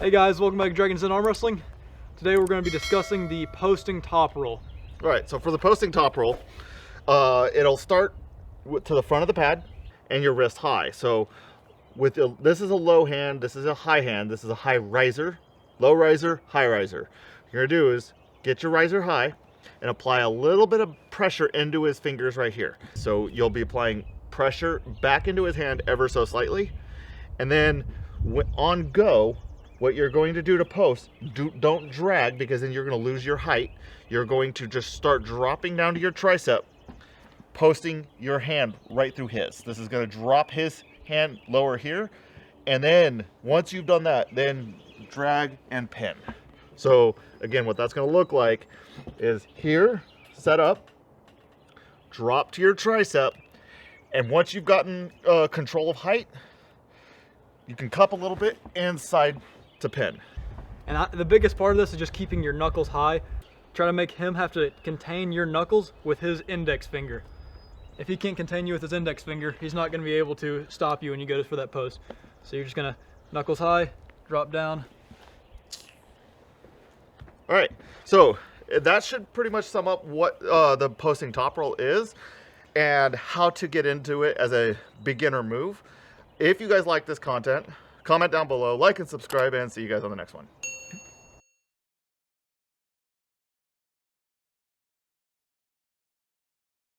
Hey guys, welcome back to Dragons Den Arm Wrestling. Today we're going to be discussing the posting top roll. All right, so for the posting top roll, it'll start to the front of the pad and your wrist high. So this is a low hand, this is a high hand, this is a high riser, low riser, high riser. What you're gonna do is get your riser high and apply a little bit of pressure into his fingers right here. So you'll be applying pressure back into his hand ever so slightly. And then on go, what you're going to do to post, don't drag, because then you're going to lose your height. You're going to just start dropping down to your tricep, posting your hand right through his. This is going to drop his hand lower here. And then once you've done that, then drag and pin. So again, what that's going to look like is here, set up, drop to your tricep. And once you've gotten control of height, you can cup a little bit and side to pin. And the biggest part of this is just keeping your knuckles high. Try to make him have to contain your knuckles with his index finger. If he can't contain you with his index finger, he's not going to be able to stop you when you go for that post. So you're just going to knuckles high, drop down. All right, so that should pretty much sum up what the posting top roll is and how to get into it as a beginner move. If you guys like this content, comment down below, like and subscribe, and see you guys on the next one.